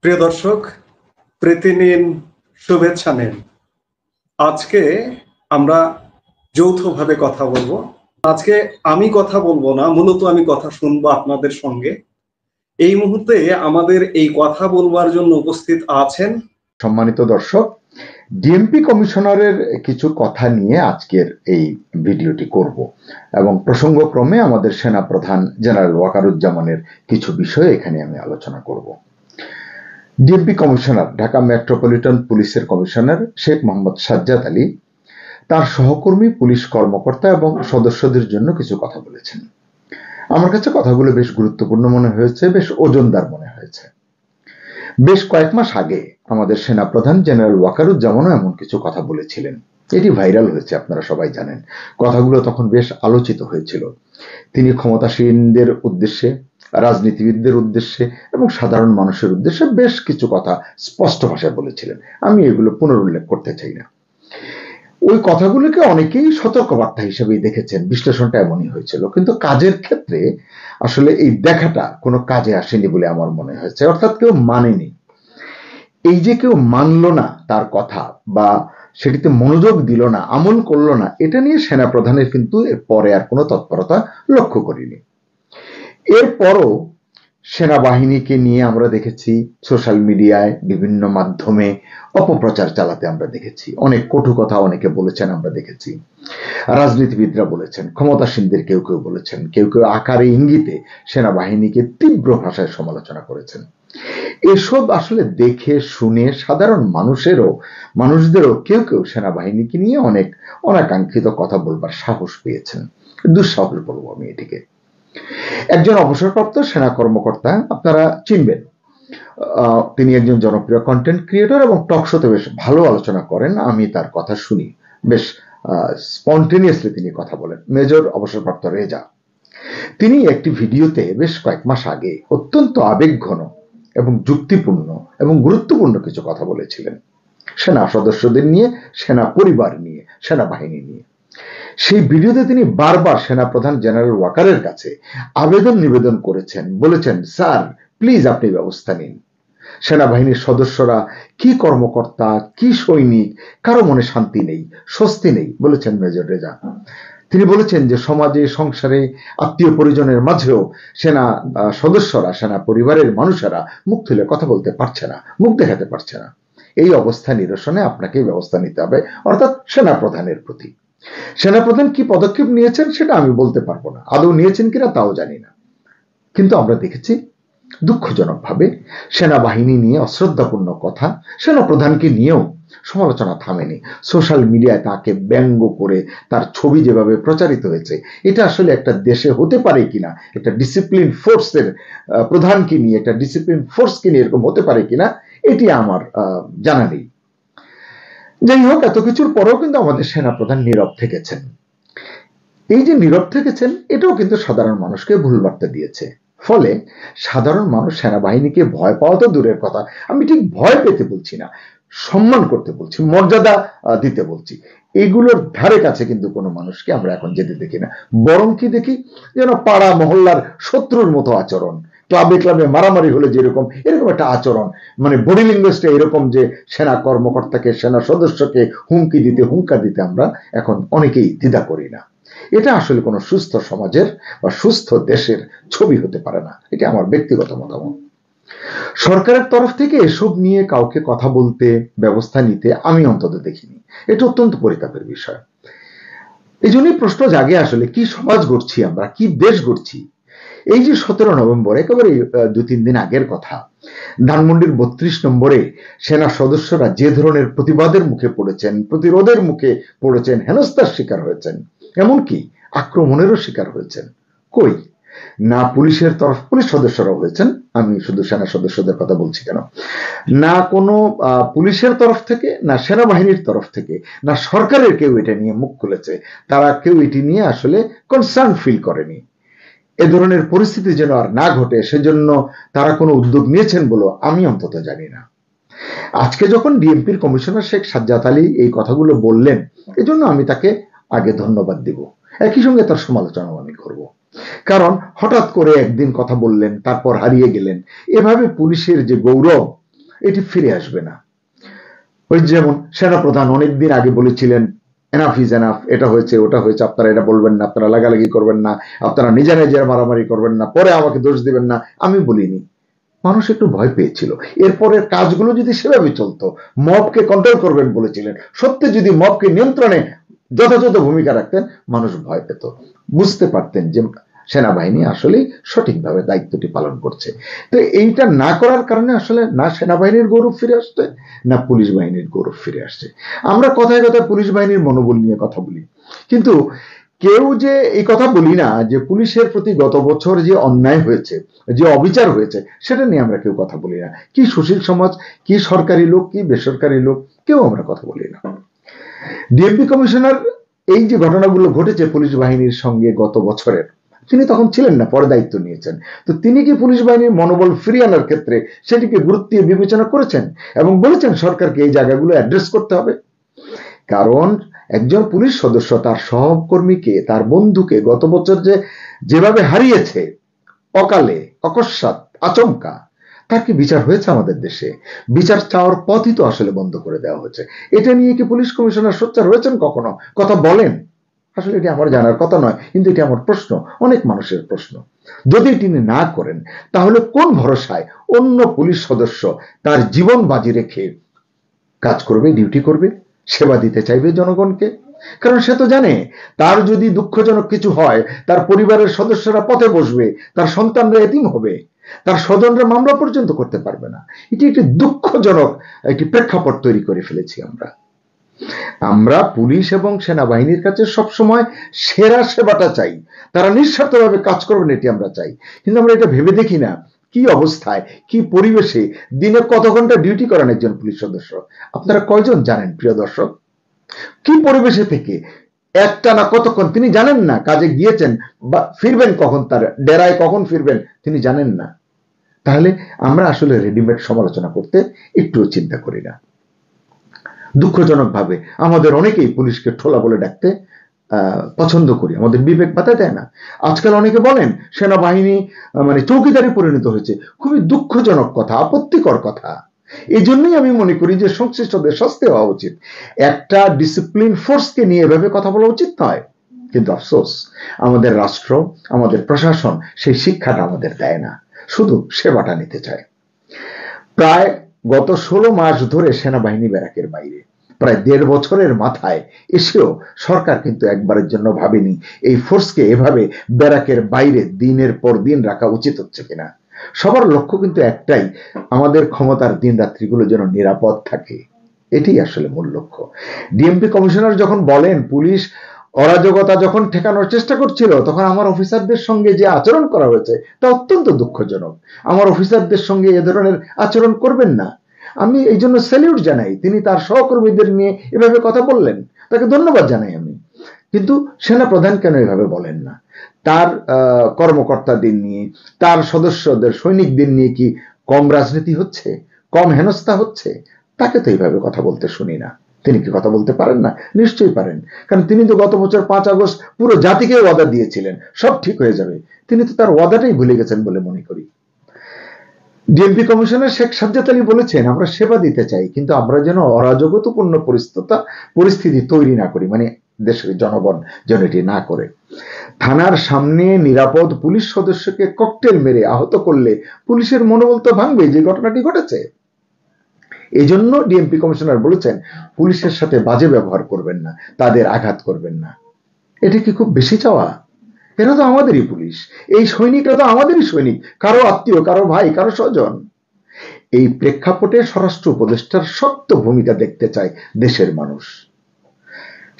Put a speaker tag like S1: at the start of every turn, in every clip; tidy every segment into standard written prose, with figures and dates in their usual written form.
S1: প্রিয় দর্শক, প্রীতি নিন, শুভেচ্ছা নিন। আজকে আমরা যৌথভাবে কথা বলবো। আজকে আমি কথা বলবো না, মূলত আমি কথা শুনবো আপনাদের সঙ্গে। এই মুহূর্তে আমাদের এই কথা বলবার জন্য উপস্থিত আছেন
S2: সম্মানিত দর্শক, ডিএমপি কমিশনারের কিছু কথা নিয়ে আজকের এই ভিডিওটি করব এবং প্রসঙ্গক্রমে আমাদের সেনাপ্রধান জেনারেল ওয়াকারুজ্জামানের কিছু বিষয় এখানে আমি আলোচনা করব। ডিএমপি কমিশনার, ঢাকা মেট্রোপলিটন পুলিশের কমিশনার শেখ মোহাম্মদ সাজ্জাদ আলী তার সহকর্মী পুলিশ কর্মকর্তা এবং সদস্যদের জন্য কিছু কথা বলেছেন। আমার কাছে কথাগুলো বেশ গুরুত্বপূর্ণ মনে হয়েছে, বেশ ওজনদার মনে হয়েছে। বেশ কয়েক মাস আগে আমাদের সেনাপ্রধান জেনারেল ওয়াকারুজ্জামানও এমন কিছু কথা বলেছিলেন। এটি ভাইরাল হয়েছে, আপনারা সবাই জানেন। কথাগুলো তখন বেশ আলোচিত হয়েছিল। তিনি ক্ষমতাসীনদের উদ্দেশ্যে, রাজনীতিবিদদের উদ্দেশ্যে এবং সাধারণ মানুষের উদ্দেশ্যে বেশ কিছু কথা স্পষ্ট ভাষায় বলেছিলেন। আমি এগুলো পুনরুল্লেখ করতে চাই না। ওই কথাগুলোকে অনেকেই সতর্কবার্তা হিসেবেই দেখেছেন, বিশ্লেষণটা এমনই হয়েছিল। কিন্তু কাজের ক্ষেত্রে আসলে এই দেখাটা কোনো কাজে আসেনি বলে আমার মনে হয়েছে। অর্থাৎ কেউ মানেনি। এই যে কেউ মানলো না তার কথা বা সেটিতে মনোযোগ দিল না, আমল করলো না, এটা নিয়ে সেনাপ্রধানের কিন্তু এর পরে আর কোনো তৎপরতা লক্ষ্য করিনি। এরপরও সেনাবাহিনীকে নিয়ে আমরা দেখেছি সোশ্যাল মিডিয়ায় বিভিন্ন মাধ্যমে অপপ্রচার চালাতে আমরা দেখেছি। অনেক কটু কথা অনেকে বলেছেন আমরা দেখেছি। রাজনীতিবিদরা বলেছেন, ক্ষমতাসীনদের কেউ কেউ বলেছেন, কেউ কেউ আকারে ইঙ্গিতে সেনাবাহিনীকে তীব্র ভাষায় সমালোচনা করেছেন। এসব আসলে দেখে শুনে সাধারণ মানুষদেরও কেউ কেউ সেনাবাহিনীকে নিয়ে অনেক অনাকাঙ্ক্ষিত কথা বলবার সাহস পেয়েছেন। দুঃসাহস বলবো আমি এটিকে। একজন অবসরপ্রাপ্ত সেনা কর্মকর্তা, আপনারা চিনবেন, তিনি একজন জনপ্রিয় কন্টেন্ট ক্রিয়েটর এবং টক শোতে বেশ ভালো আলোচনা করেন। আমি তার কথা শুনি, বেশ স্পন্টেনিয়াসলি তিনি কথা বলেন। মেজর অবসরপ্রাপ্ত রেজা, তিনি একটি ভিডিওতে বেশ কয়েক মাস আগে অত্যন্ত আবেগঘন এবং যুক্তিপূর্ণ এবং গুরুত্বপূর্ণ কিছু কথা বলেছিলেন সেনা সদস্যদের নিয়ে, সেনা পরিবার নিয়ে, সেনাবাহিনী নিয়ে। সেই ভিডিওতে তিনি বারবার সেনাপ্রধান জেনারেল ওয়াকারের কাছে আবেদন নিবেদন করেছেন, বলেছেন, স্যার প্লিজ আপনি ব্যবস্থা নিন। সেনাবাহিনীর সদস্যরা কি কর্মকর্তা, কি সৈনিক, কারো মনে শান্তি নেই, স্বস্তি নেই, বলেছেন মেজর রেজা। তিনি বলেছেন যে সমাজে, সংসারে, আত্মীয় পরিজনের মাঝেও সেনা সদস্যরা, সেনা পরিবারের মানুষেরা মুখ তুলে কথা বলতে পারছে না, মুখ দেখাতে পারছে না। এই অবস্থা নিরসনে আপনাকে ব্যবস্থা নিতে হবে, অর্থাৎ সেনাপ্রধানের প্রতি। সেনাপ্রধান কি পদক্ষেপ নিয়েছেন সেটা আমি বলতে পারবো না, আদৌ নিয়েছেন কিনা তাও জানি না। কিন্তু আমরা দেখেছি দুঃখজনকভাবে সেনাবাহিনী নিয়ে অশ্রদ্ধাপূর্ণ কথা, সেনাপ্রধানকে নিয়েও সমালোচনা থামেনি। সোশ্যাল মিডিয়ায় তাকে ব্যঙ্গ করে তার ছবি যেভাবে প্রচারিত হয়েছে, এটা আসলে একটা দেশে হতে পারে কিনা, একটা ডিসিপ্লিন ফোর্সের প্রধানকে নিয়ে, একটা ডিসিপ্লিন ফোর্সকে নিয়ে এরকম হতে পারে কিনা, এটি আমার জানা নেই। যাই হোক, এত কিছুর পরেও কিন্তু আমাদের সেনাপ্রধান নীরব থেকেছেন। এই যে নীরব থেকেছেন, এটাও কিন্তু সাধারণ মানুষকে ভুল বার্তা দিয়েছে। ফলে সাধারণ মানুষ সেনাবাহিনীকে ভয় পাওয়া তো দূরের কথা, আমি ঠিক ভয় পেতে বলছি না, সম্মান করতে বলছি, মর্যাদা দিতে বলছি। এগুলোর ধারে কাছে কিন্তু কোনো মানুষকে আমরা এখন যেতে দেখি না। বরং কি দেখি, যেন পাড়া মহল্লার শত্রুর মতো আচরণ। ক্লাবে ক্লাবে মারামারি হলে যেরকম, এরকম একটা আচরণ, মানে বডি ল্যাঙ্গুয়েজটা এরকম যে সেনা কর্মকর্তাকে, সেনা সদস্যকে হুমকি দিতে, হুঙ্কার দিতে আমরা এখন অনেকেই দ্বিধা করি না। এটা আসলে কোনো সুস্থ সমাজের বা সুস্থ দেশের ছবি হতে পারে না। এটা আমার ব্যক্তিগত মতামত। সরকারের তরফ থেকে এসব নিয়ে কাউকে কথা বলতে, ব্যবস্থা নিতে আমি অন্তত দেখিনি। এটা অত্যন্ত পরিতাপের বিষয়। এই জন্যই প্রশ্ন জাগে, আসলে কি সমাজ গড়ছি আমরা, কি দেশ গড়ছি। এই যে 17 নভেম্বর, একেবারে 2-3 দিন আগের কথা, ধানমন্ডির 32 নম্বরে সেনা সদস্যরা যে ধরনের প্রতিবাদের মুখে পড়েছেন, প্রতিরোধের মুখে পড়েছেন, হেনস্থার শিকার হয়েছেন, এমনকি আক্রমণেরও শিকার হয়েছেন। কই, না পুলিশের তরফ, পুলিশ সদস্যরাও হয়েছেন, আমি শুধু সেনা সদস্যদের কথা বলছি কেন, না কোনো পুলিশের তরফ থেকে, না সেনাবাহিনীর তরফ থেকে, না সরকারের কেউ এটা নিয়ে মুখ খুলেছে। তারা কেউ এটি নিয়ে আসলে কনসার্ন ফিল করেনি। এ ধরনের পরিস্থিতি যেন আর না ঘটে, সেজন্য তারা কোনো উদ্যোগ নিয়েছেন বলে আমি অন্তত জানি না। আজকে যখন ডিএমপির কমিশনার শেখ সাজ্জাদ আলী এই কথাগুলো বললেন, এজন্য আমি তাকে আগে ধন্যবাদ দিব, একই সঙ্গে তার সমালোচনা আমি করব। কারণ হঠাৎ করে একদিন কথা বললেন, তারপর হারিয়ে গেলেন। এভাবে পুলিশের যে গৌরব, এটি ফিরে আসবে না। ওই যেমন সেনাপ্রধান অনেকদিন আগে বলেছিলেন এনাফ ইজ এনাফ, এটা হয়েছে ওটা হয়েছে, আপনারা এটা বলবেন না, আপনারা লাগালাগি করবেন না, আপনারা নিজেরা মারামারি করবেন না, পরে আমাকে দোষ দিবেন না। আমি বলিনি, মানুষ একটু ভয় পেয়েছিল। এরপরের কাজগুলো যদি সেভাবে চলতো, মবকে কন্ট্রোল করবেন বলেছিলেন, সত্যি যদি মবকে নিয়ন্ত্রণে যথাযথ ভূমিকা রাখতেন, মানুষ ভয় পেত, বুঝতে পারতেন যে সেনাবাহিনী আসলে সঠিকভাবে দায়িত্বটি পালন করছে। তো এইটা না করার কারণে আসলে না সেনাবাহিনীর গৌরব ফিরে আসছে, না পুলিশ বাহিনীর গৌরব ফিরে আসছে। আমরা কথায় কথায় পুলিশ বাহিনীর মনোবল নিয়ে কথা বলি, কিন্তু কেউ যে এই কথা বলি না যে পুলিশের প্রতি গত বছর যে অন্যায় হয়েছে, যে অবিচার হয়েছে, সেটা নিয়ে আমরা কেউ কথা বলি না। কি সুশীল সমাজ, কি সরকারি লোক, কি বেসরকারি লোক, কেউ আমরা কথা বলি না। ডিএমপি কমিশনার এই যে ঘটনাগুলো ঘটেছে পুলিশ বাহিনীর সঙ্গে গত বছরের, তিনি তখন ছিলেন না, পরে দায়িত্ব নিয়েছেন। তো তিনি কি পুলিশ বাহিনীর মনোবল ফিরিয়ে আনার ক্ষেত্রে সেটিকে গুরুত্ব দিয়ে বিবেচনা করেছেন এবং বলেছেন সরকারকে এই জায়গাগুলো অ্যাড্রেস করতে হবে? কারণ একজন পুলিশ সদস্য তার সহকর্মীকে, তার বন্ধুকে গত বছর যেভাবে হারিয়েছে, অকালে, অকস্মাৎ, আচমকা, তার কি বিচার হয়েছে আমাদের দেশে? বিচার চাওয়ার পথই তো আসলে বন্ধ করে দেওয়া হয়েছে। এটা নিয়ে কি পুলিশ কমিশনার সোচ্চার হয়েছেন কখনো? কথা বলেন? আসলে এটি আমার জানার কথা নয়, কিন্তু এটি আমার প্রশ্ন, অনেক মানুষের প্রশ্ন। যদি তিনি না করেন, তাহলে কোন ভরসায় অন্য পুলিশ সদস্য তার জীবন বাজি রেখে কাজ করবে, ডিউটি করবে, সেবা দিতে চাইবে জনগণকে? কারণ সে তো জানে তার যদি দুঃখজনক কিছু হয়, তার পরিবারের সদস্যরা পথে বসবে, তার সন্তানরা এতিম হবে, তার স্বজনরা মামলা পর্যন্ত করতে পারবে না। এটি একটি দুঃখজনক একটি প্রেক্ষাপট তৈরি করে ফেলেছি আমরা পুলিশ এবং সেনাবাহিনীর কাছে সবসময় সেরা সেবাটা চাই, তারা নিঃস্বার্থভাবে কাজ করবেন, এটি আমরা চাই। কিন্তু আমরা এটা ভেবে দেখি না কি অবস্থায়, কি পরিবেশে দিনে কত ঘন্টা ডিউটি করেন একজন পুলিশ সদস্য। আপনারা কয়জন জানেন প্রিয় দর্শক? কি পরিবেশে থেকে একটানা কতক্ষণ তিনি জানেন না, কাজে গিয়েছেন বা ফিরবেন কখন, তার ডেরায় কখন ফিরবেন তিনি জানেন না। তাহলে আমরা আসলে রেডিমেড সমালোচনা করতে একটুও চিন্তা করি না। দুঃখজনক ভাবে আমাদের অনেকেই পুলিশকে ঠোলা বলে ডাকতে পছন্দ করি, আমাদের বিবেক বাধা দেয় না। আজকাল অনেকে বলেন সেনাবাহিনী মানে চৌকিদারি পরিণত হয়েছে। খুবই দুঃখজনক কথা, আপত্তিকর কথা। এই জন্যই আমি মনে করি যে সংশ্লিষ্টদের শাস্তি হওয়া উচিত। একটা ডিসিপ্লিন ফোর্সকে নিয়ে এভাবে কথা বলা উচিত নয়। কিন্তু আফসোস, আমাদের রাষ্ট্র, আমাদের প্রশাসন সেই শিক্ষাটা আমাদের দেয় না, শুধু সেবাটা নিতে চায়। প্রায় গত 16 মাস ধরে সেনাবাহিনী ব্যারাকের বাইরে, প্রায় 1.5 বছরের মাথায় এসেও সরকার কিন্তু একবারের জন্য ভাবেনি এই ফোর্সকে এভাবে ব্যারাকের বাইরে দিনের পর দিন রাখা উচিত হচ্ছে কিনা। সবার লক্ষ্য কিন্তু একটাই, আমাদের ক্ষমতার দিন রাত্রিগুলো যেন নিরাপদ থাকে, এটি আসলে মূল লক্ষ্য। ডিএমপি কমিশনার যখন বলেন পুলিশ অরাজকতা যখন ঠেকানোর চেষ্টা করছিল, তখন আমার অফিসারদের সঙ্গে যে আচরণ করা হয়েছে তা অত্যন্ত দুঃখজনক। আমার অফিসারদের সঙ্গে এ ধরনের আচরণ করবেন না। আমি এই জন্য স্যালিউট জানাই, তিনি তার সহকর্মীদের নিয়ে এভাবে কথা বললেন, তাকে ধন্যবাদ জানাই আমি। কিন্তু সেনা প্রধান কেন এভাবে বলেন না? তার কর্মকর্তাদের নিয়ে, তার সদস্যদের, সৈনিকদের নিয়ে কি কম রাজনীতি হচ্ছে, কম হেনস্থা হচ্ছে? তাকে তো এইভাবে কথা বলতে শুনি না। তিনি কি কথা বলতে পারেন না? নিশ্চয়ই পারেন, কারণ তিনি তো গত বছর 5 আগস্ট পুরো জাতিকে ওয়াদা দিয়েছিলেন সব ঠিক হয়ে যাবে। তিনি তো তার ওয়াদাটাই ভুলে গেছেন বলে মনে করি। ডিএমপি কমিশনার শেখ সাজ্জাদ আলী বলেছেন আমরা সেবা দিতে চাই, কিন্তু আমরা যেন অরাজকতাপূর্ণ পরিস্থিতি তৈরি না করি, মানে দেশের জনগণ যেন এটি না করে। থানার সামনে নিরাপদ পুলিশ সদস্যকে ককটেল মেরে আহত করলে পুলিশের মনোবল তো ভাঙবে, যে ঘটনাটি ঘটেছে। এই জন্য ডিএমপি কমিশনার বলেছেন পুলিশের সাথে বাজে ব্যবহার করবেন না, তাদের আঘাত করবেন না। এটা কি খুব বেশি চাওয়া? এরা তো আমাদেরই পুলিশ, এই সৈনিকরা তো আমাদেরই সৈনিক, কারো আত্মীয়, কারো ভাই, কারো স্বজন। এই প্রেক্ষাপটে স্বরাষ্ট্র উপদেষ্টার শক্ত ভূমিকা দেখতে চায় দেশের মানুষ।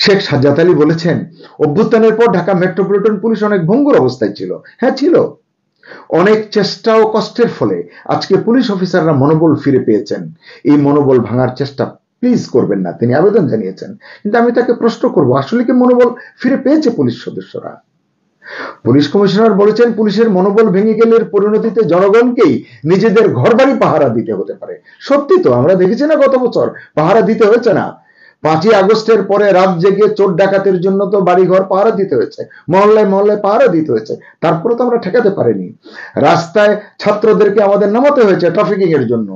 S2: শেখ সাজ্জাদ আলী বলেছেন অভ্যুত্থানের পর ঢাকা মেট্রোপলিটন পুলিশ অনেক ভঙ্গুর অবস্থায় ছিল। হ্যাঁ ছিল, অনেক চেষ্টা ও কষ্টের ফলে আজকে পুলিশ অফিসাররা মনোবল ফিরে পেয়েছেন। এই মনোবল ভাঙার চেষ্টা প্লিজ করবেন না, তিনি আবেদন জানিয়েছেন। কিন্তু আমি তাকে প্রশ্ন করব, আসলে কি মনোবল ফিরে পেয়েছে পুলিশ সদস্যরা? পুলিশ কমিশনার বলেছেন পুলিশের মনোবল ভেঙে গেলে পরিণতিতে জনগণকেই নিজেদের ঘরবাড়ি পাহারা দিতে হতে পারে। সত্যি তো, আমরা দেখেছি না গত বছর পাহারা দিতে হয়েছে না? 5ই আগস্টের পরে রাত জেগে চোর ডাকাতের জন্য তো বাড়িঘর পাহারা দিতে হয়েছে, মহল্লায় মহল্লায় পাহারা দিতে হয়েছে, তারপরে তো আমরা ঠেকাতে পারিনি। রাস্তায় ছাত্রদেরকে আমাদের নামাতে হয়েছে ট্রাফিকিং এর জন্য,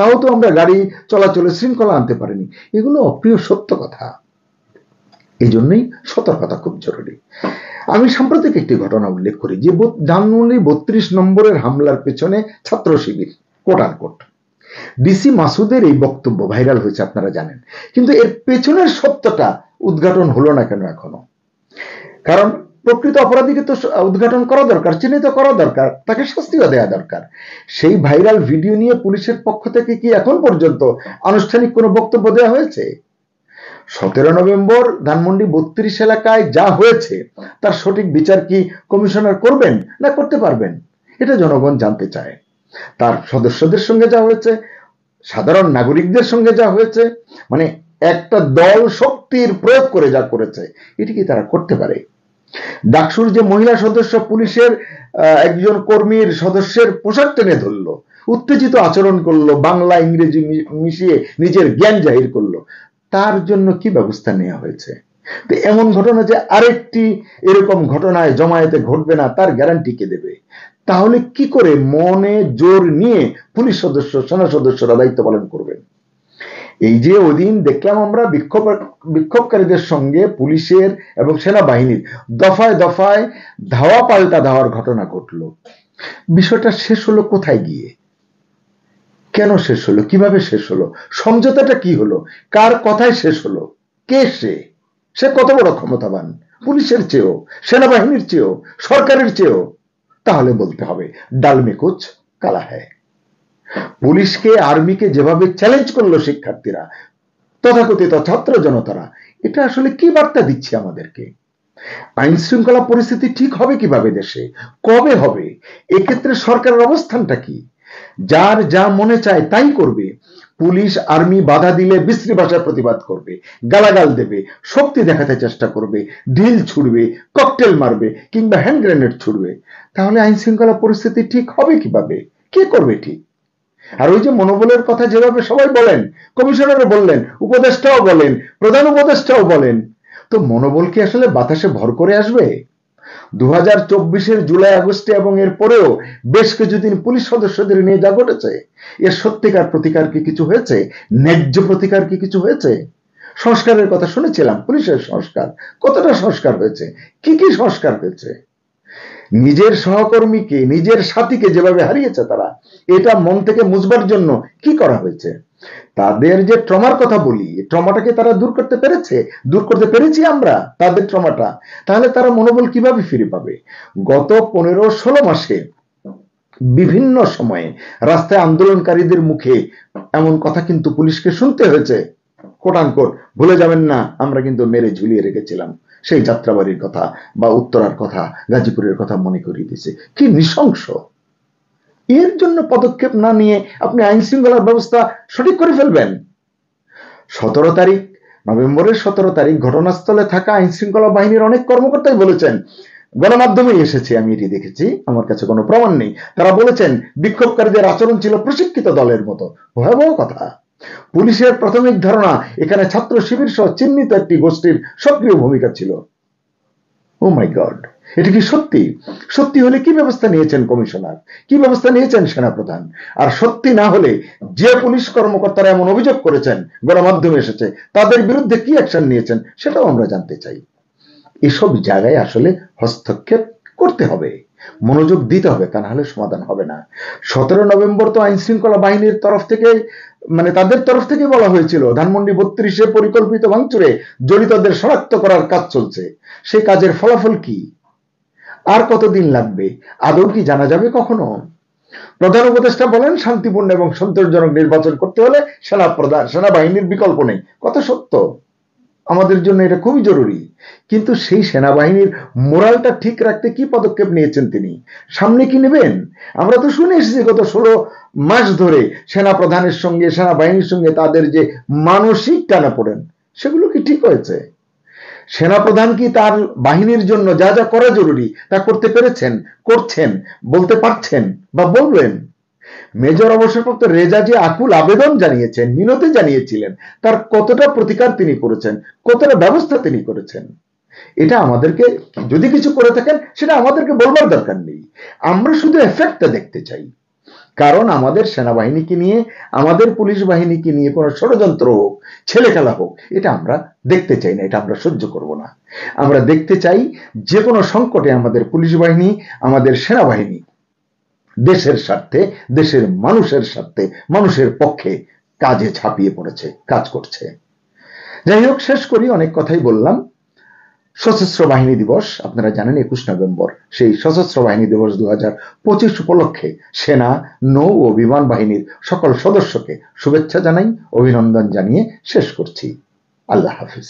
S2: তাও তো আমরা গাড়ি চলাচলে শৃঙ্খলা আনতে পারিনি। এগুলো অপ্রিয় সত্য কথা। এই জন্যই সতর্কতা খুব জরুরি। আমি সাম্প্রতিক একটি ঘটনা উল্লেখ করি যে ধানমন্ডি 32 নম্বরের হামলার পেছনে ছাত্র শিবির কোট আনকোট। ডিসি মাসুদের এই বক্তব্য ভাইরাল হয়েছে, আপনারা জানেন, কিন্তু এর পেছনের সত্যটা উদ্ঘাটন হলো না কেন এখনো? কারণ প্রকৃত অপরাধীকে তো উদ্ঘাটন করা দরকার, চিহ্নিত করা দরকার, তাকে শাস্তিও দেওয়া দরকার। সেই ভাইরাল ভিডিও নিয়ে পুলিশের পক্ষ থেকে কি এখন পর্যন্ত আনুষ্ঠানিক কোনো বক্তব্য দেওয়া হয়েছে? 17 নভেম্বর ধানমন্ডি 32 এলাকায় যা হয়েছে তার সঠিক বিচার কি কমিশনার করবেন না করতে পারবেন? এটা জনগণ জানতে চায়। তার সদস্যদের সঙ্গে যা হয়েছে, সাধারণ নাগরিকদের সঙ্গে যা হয়েছে, মানে একটা দল শক্তির প্রয়োগ করে যা করেছে, এটি কি তারা করতে পারে? ডাকসুর যে মহিলা সদস্য পুলিশের একজন কর্মীর সদস্যের পোশাক টেনে ধরলো, উত্তেজিত আচরণ করলো, বাংলা ইংরেজি মিশিয়ে নিজের জ্ঞান জাহির করলো, তার জন্য কি ব্যবস্থা নেওয়া হয়েছে? তো এমন ঘটনা যে আরেকটি এরকম ঘটনায় জমায়েতে ঘটবে না, তার গ্যারান্টি কে দেবে? তাহলে কি করে মনে জোর নিয়ে পুলিশ সদস্য, সেনা সদস্যরা দায়িত্ব পালন করবেন? এই যে ওদিন দেখলাম আমরা বিক্ষোভকারীদের সঙ্গে পুলিশের এবং সেনাবাহিনীর দফায় দফায় ধাওয়া পাল্টা ধাওয়ার ঘটনা ঘটলো, বিষয়টা শেষ হলো কোথায় গিয়ে? কেন শেষ হলো? কিভাবে শেষ হলো? সমঝোতাটা কি হলো? কার কথায় শেষ হলো? কে সে কত বড় ক্ষমতাবান? পুলিশের চেয়েও, সেনাবাহিনীর চেয়েও, সরকারের চেয়েও? তাহলে বলতে হবে ডাল মে কুছ কালা হ্যায়। পুলিশকে, আর্মিকে যেভাবে চ্যালেঞ্জ করলো শিক্ষার্থীরা, তথাকথিত ছাত্র জনতারা, এটা আসলে কি বার্তা দিচ্ছে আমাদেরকে? আইন শৃঙ্খলা পরিস্থিতি ঠিক হবে কিভাবে দেশে? কবে হবে? এক্ষেত্রে সরকারের অবস্থানটা কি? যার যা মনে চায় তাই করবে। পুলিশ আর্মি বাধা দিলে বিশ্রী ভাষায় প্রতিবাদ করবে, গালাগাল দেবে, শক্তি দেখাতে চেষ্টা করবে, ঢিল ছুড়বে, ককটেল মারবে কিংবা হ্যান্ড গ্রেনেড ছুড়বে। তাহলে আইন শৃঙ্খলা পরিস্থিতি ঠিক হবে কিভাবে? কে করবে ঠিক? আর ওই যে মনোবলের কথা যেভাবে সবাই বলেন, কমিশনারও বললেন, উপদেষ্টাও বলেন, প্রধান উপদেষ্টাও বলেন, তো মনোবল কি আসলে বাতাসে ভর করে আসবে? 2024-এর জুলাই আগস্টে এবং এর পরেও বেশ কিছুদিন পুলিশ সদস্যদের নিয়ে যা ঘটেছে, এর সত্যিকার প্রতিকার কি কিছু হয়েছে? ন্যায্য প্রতিকার কি কিছু হয়েছে? সংস্কারের কথা শুনেছিলাম, পুলিশের সংস্কার, কতটা সংস্কার হয়েছে? কি কি সংস্কার হয়েছে? নিজের সহকর্মীকে, নিজের সাথীকে যেভাবে হারিয়েছে তারা, এটা মন থেকে মুছবার জন্য কি করা হয়েছে? তাদের যে ট্রমার কথা বলি, ট্রমাটাকে তারা দূর করতে পেরেছে? দূর করতে পেরেছি আমরা তাদের ট্রমাটা? তাহলে তারা মনোবল কিভাবে ফিরে পাবে? গত 15-16 মাসে বিভিন্ন সময়ে রাস্তায় আন্দোলনকারীদের মুখে এমন কথা কিন্তু পুলিশকে শুনতে হয়েছে, কোট আনকোট, ভুলে যাবেন না আমরা কিন্তু মেরে ঝুলিয়ে রেখেছিলাম। সেই যাত্রাবাড়ির কথা বা উত্তরার কথা, গাজীপুরের কথা মনে করিয়ে দিয়েছে। কি নৃশংস! এর জন্য পদক্ষেপ না নিয়ে আপনি আইন শৃঙ্খলার ব্যবস্থা সঠিক করে ফেলবেন? 17 নভেম্বরের 17 তারিখ ঘটনাস্থলে থাকা আইন শৃঙ্খলা বাহিনীর অনেক কর্মকর্তাই বলেছেন, গণমাধ্যমে এসেছে, আমি এটি দেখেছি, আমার কাছে কোনো প্রমাণ নেই, তারা বলেছেন বিক্ষোভকারীদের আচরণ ছিল প্রশিক্ষিত দলের মতো। ভয়াবহ কথা। পুলিশের প্রাথমিক ধারণা এখানে ছাত্র শিবির সহ চিহ্নিত একটি গোষ্ঠীর সক্রিয় ভূমিকা ছিল। ও মাই গড, এটা কি সত্যি? সত্যি হলে কি ব্যবস্থা নিয়েছেন কমিশনার? কি ব্যবস্থা নিয়েছেন সেনাপ্রধান? আর সত্যি না হলে যে পুলিশ কর্মকর্তারা এমন অভিযোগ করেছেন, গণমাধ্যমে এসেছে, তাদের বিরুদ্ধে কি অ্যাকশন নিয়েছেন সেটাও আমরা জানতে চাই। এসব জায়গায় আসলে হস্তক্ষেপ করতে হবে, মনোযোগ দিতে হবে, তা না হলে সমাধান হবে না। 17 নভেম্বর তো আইন শৃঙ্খলা বাহিনীর তরফ থেকে, মানে তাদের তরফ থেকে বলা হয়েছিল ধানমন্ডি 32-এ পরিকল্পিত ভাঙচুরে জড়িতদের শনাক্ত করার কাজ চলছে। সেই কাজের ফলাফল কি? আর কতদিন লাগবে? আদৌ কি জানা যাবে কখনো? প্রধান উপদেষ্টা বলেন শান্তিপূর্ণ এবং সন্তোষজনক নির্বাচন করতে হলে সেনাবাহিনীর বিকল্প নেই। কত সত্য, আমাদের জন্য এটা খুবই জরুরি। কিন্তু সেই সেনাবাহিনীর মোরালটা ঠিক রাখতে কি পদক্ষেপ নিয়েছেন তিনি? সামনে কি নেবেন? আমরা তো শুনে এসেছি গত 16 মাস ধরে সেনা প্রধানের সঙ্গে, সেনাবাহিনীর সঙ্গে তাদের যে মানসিক টানাপোড়েন, সেগুলো কি ঠিক হয়েছে? সেনাপ্রধান কি তার বাহিনীর জন্য যা যা করা জরুরি তা করতে পেরেছেন, করছেন, বলতে পারছেন বা বলবেন? মেজর অবসরপ্রাপ্ত রেজা যে আকুল আবেদন জানিয়েছেন, মিনতি জানিয়েছিলেন, তার কতটা প্রতিকার তিনি করেছেন, কতটা ব্যবস্থা তিনি করেছেন? এটা আমাদেরকে, যদি কিছু করে থাকেন সেটা আমাদেরকে বলবার দরকার নেই, আমরা শুধু এফেক্টটা দেখতে চাই। কারণ আমাদের সেনাবাহিনীকে নিয়ে, আমাদের পুলিশ বাহিনীকে নিয়ে কোনো ষড়যন্ত্র হোক, ছেলে খেলা হোক, এটা আমরা দেখতে চাই না, এটা আমরা সহ্য করব না। আমরা দেখতে চাই যে কোনো সংকটে আমাদের পুলিশ বাহিনী, আমাদের সেনাবাহিনী দেশের স্বার্থে, দেশের মানুষের স্বার্থে, মানুষের পক্ষে কাজে ঝাঁপিয়ে পড়েছে, কাজ করছে। যাই হোক, শেষ করি, অনেক কথাই বললাম। সশস্ত্র বাহিনী দিবস আপনারা জানেন 21 নভেম্বর, সেই সশস্ত্র বাহিনী দিবস 2025 উপলক্ষে সেনা, নৌ ও বিমান বাহিনীর সকল সদস্যকে শুভেচ্ছা জানাই, অভিনন্দন জানিয়ে শেষ করছি। আল্লাহ হাফিজ।